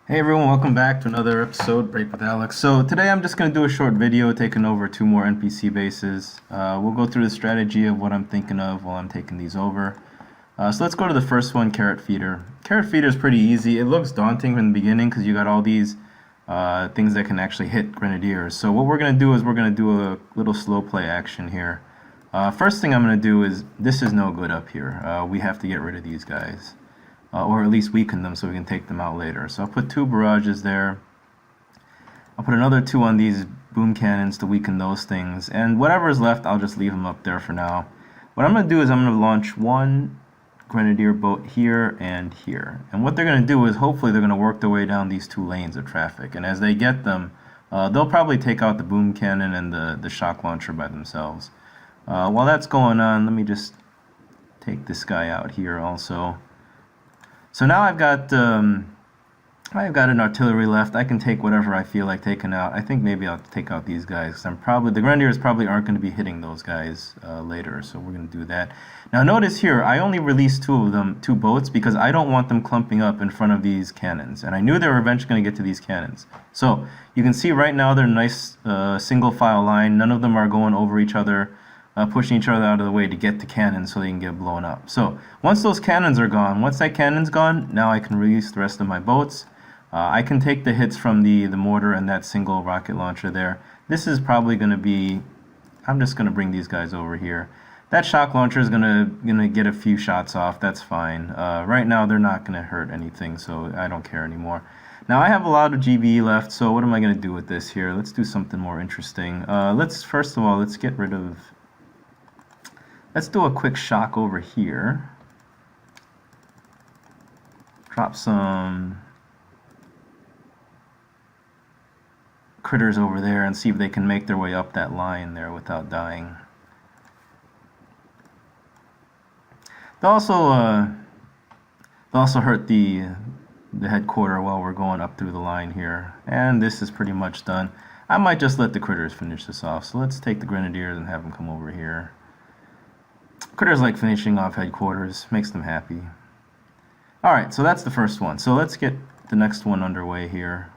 Hey everyone, welcome back to another episode, Break with Alex. So today I'm just going to do a short video taking over two more NPC bases. We'll go through the strategy of what I'm thinking of while I'm taking these over. So let's go to the first one, Carrot Feeder. Carrot Feeder is pretty easy. It looks daunting from the beginning because you got all these things that can actually hit Grenadiers. So what we're going to do is we're going to do a little slow play action here. First thing I'm going to do is, this is no good up here. We have to get rid of these guys. Or at least weaken them so we can take them out later. So I'll put two barrages there. I'll put another two on these boom cannons to weaken those things. And whatever is left, I'll just leave them up there for now. What I'm going to do is I'm going to launch one Grenadier boat here and here. And what they're going to do is hopefully they're going to work their way down these two lanes of traffic. And as they get them, they'll probably take out the boom cannon and the shock launcher by themselves. While that's going on, let me just take this guy out here also. So now I've got an artillery left. I can take whatever I feel like taking out. I think maybe I'll take out these guys. The Grenadiers probably aren't going to be hitting those guys later, so we're going to do that. Now notice here, I only released two boats, because I don't want them clumping up in front of these cannons. And I knew they were eventually going to get to these cannons. So you can see right now they're a nice single file line. None of them are going over each other. Pushing each other out of the way to get to cannons so they can get blown up. So once those cannons are gone, once that cannon's gone, now I can release the rest of my boats. I can take the hits from the mortar and that single rocket launcher there. This is probably going to be, I'm just going to bring these guys over here. That shock launcher is gonna get a few shots off. That's fine. Right now they're not going to hurt anything, so I don't care anymore. Now I have a lot of GBE left, so what am I going to do with this here? Let's do something more interesting. First of all, let's get rid of... Let's do a quick shock over here. Drop some critters over there and see if they can make their way up that line there without dying. They'll also hurt the headquarter while we're going up through the line here. And this is pretty much done. I might just let the critters finish this off. So let's take the Grenadiers and have them come over here. Critters like finishing off headquarters, makes them happy. Alright, so that's the first one. So let's get the next one underway here.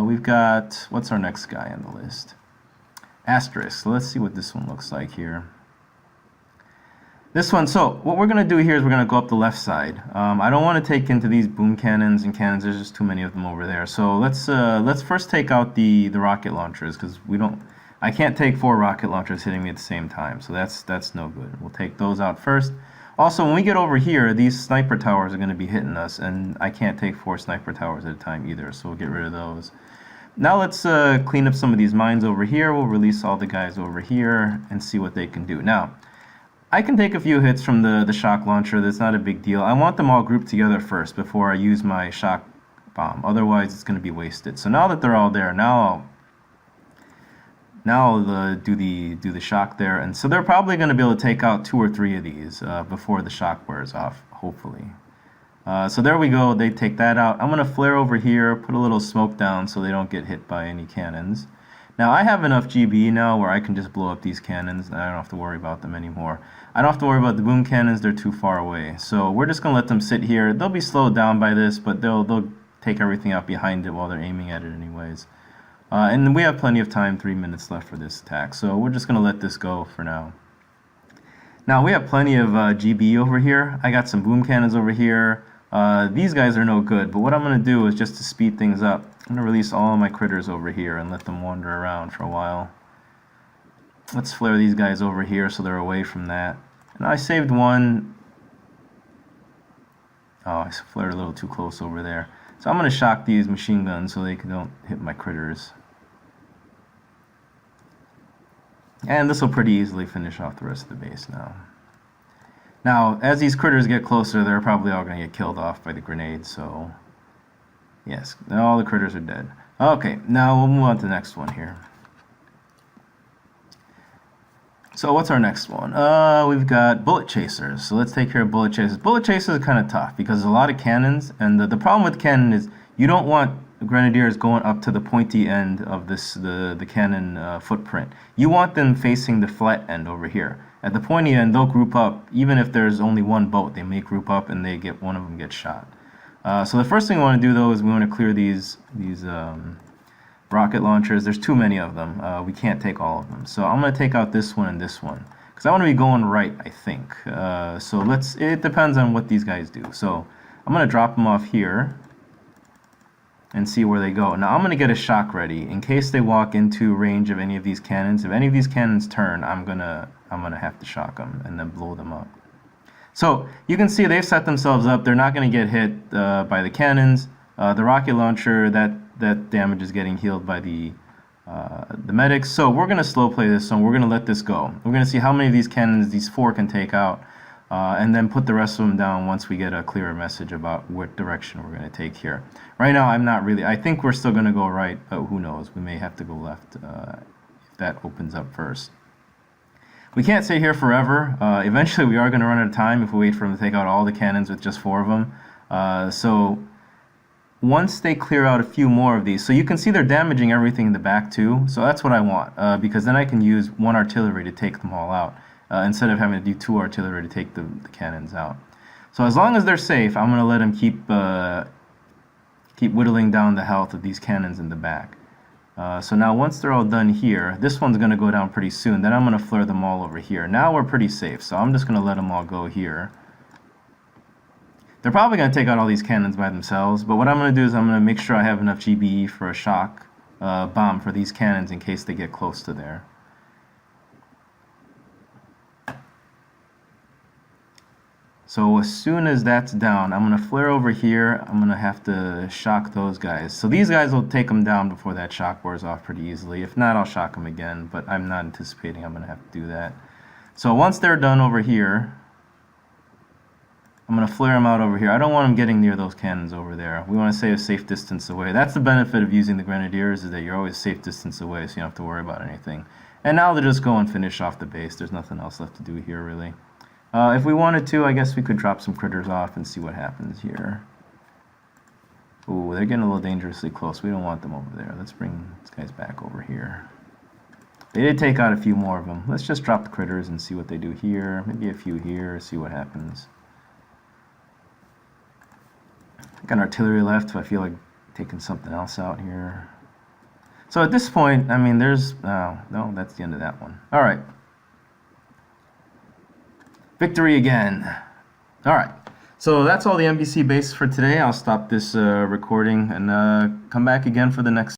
We've got, what's our next guy on the list? Asterisk. So let's see what this one looks like here. This one, so what we're going to do here is we're going to go up the left side. I don't want to take into these boom cannons and cannons, there's just too many of them over there. So let's first take out the rocket launchers, because I can't take 4 rocket launchers hitting me at the same time, so that's no good. We'll take those out first. Also, when we get over here, these sniper towers are going to be hitting us, and I can't take 4 sniper towers at a time either, so we'll get rid of those. Now let's clean up some of these mines over here. We'll release all the guys over here and see what they can do. Now, I can take a few hits from the shock launcher. That's not a big deal. I want them all grouped together first before I use my shock bomb. Otherwise, it's going to be wasted. So now that they're all there, now I'll do the shock there, and so they're probably going to be able to take out 2 or 3 of these before the shock wears off, hopefully. So there we go, they take that out. I'm going to flare over here, put a little smoke down so they don't get hit by any cannons. Now I have enough GBE now where I can just blow up these cannons and I don't have to worry about them anymore. I don't have to worry about the boom cannons, they're too far away. So we're just going to let them sit here. They'll be slowed down by this, but they'll take everything out behind it while they're aiming at it anyways. And we have plenty of time, 3 minutes left for this attack, so we're just going to let this go for now. Now we have plenty of GBE over here. I got some boom cannons over here. These guys are no good, but what I'm going to do is, just to speed things up, I'm going to release all my critters over here and let them wander around for a while. Let's flare these guys over here so they're away from that. And I saved one. Oh, I flared a little too close over there. So I'm going to shock these machine guns so they don't hit my critters. And this will pretty easily finish off the rest of the base now. Now, as these critters get closer, they're probably all going to get killed off by the grenades, so... Yes, all the critters are dead. Okay, now we'll move on to the next one here. So what's our next one? We've got bullet chasers. So let's take care of bullet chasers. Bullet chasers are kind of tough because there's a lot of cannons, and the problem with cannon is you don't want Grenadiers going up to the pointy end of the cannon footprint. You want them facing the flat end over here. At the pointy end, they'll group up. Even if there's only one boat, they may group up and one of them gets shot. So the first thing we want to do though is we want to clear these rocket launchers. There's too many of them. We can't take all of them. So I'm going to take out this one and this one because I want to be going right, I think. So it depends on what these guys do. So I'm going to drop them off here and see where they go. Now I'm going to get a shock ready in case they walk into range of any of these cannons. If any of these cannons turn, I'm gonna have to shock them and then blow them up. So you can see they've set themselves up. They're not going to get hit by the cannons. The rocket launcher, that damage is getting healed by the medics. So we're going to slow play this one. We're going to let this go. We're going to see how many of these cannons these 4 can take out, and then put the rest of them down once we get a clearer message about what direction we're going to take here. Right now, I'm not really. I think we're still going to go right, but who knows? We may have to go left if that opens up first. We can't stay here forever. Eventually, we are going to run out of time if we wait for them to take out all the cannons with just 4 of them. So once they clear out a few more of these, so you can see they're damaging everything in the back too. So that's what I want, because then I can use 1 artillery to take them all out instead of having to do 2 artillery to take the cannons out. So as long as they're safe, I'm going to let them keep whittling down the health of these cannons in the back. So now once they're all done here, this one's going to go down pretty soon. Then I'm going to flare them all over here. Now we're pretty safe, so I'm just going to let them all go here. They're probably going to take out all these cannons by themselves, but what I'm going to do is I'm going to make sure I have enough GBE for a shock bomb for these cannons in case they get close to there. So as soon as that's down, I'm going to flare over here. I'm going to have to shock those guys. So these guys will take them down before that shock wears off pretty easily. If not, I'll shock them again, but I'm not anticipating I'm going to have to do that. So once they're done over here, I'm going to flare them out over here. I don't want them getting near those cannons over there. We want to stay a safe distance away. That's the benefit of using the Grenadiers, is that you're always a safe distance away, so you don't have to worry about anything. And now they'll just go and finish off the base. There's nothing else left to do here, really. If we wanted to, I guess we could drop some critters off and see what happens here. Ooh, they're getting a little dangerously close. We don't want them over there. Let's bring these guys back over here. They did take out a few more of them. Let's just drop the critters and see what they do here. Maybe a few here, see what happens. Got artillery left, so I feel like taking something else out here. So at this point, I mean, there's... no, that's the end of that one. All right. Victory again. All right. So that's all the NPC bases for today. I'll stop this recording and come back again for the next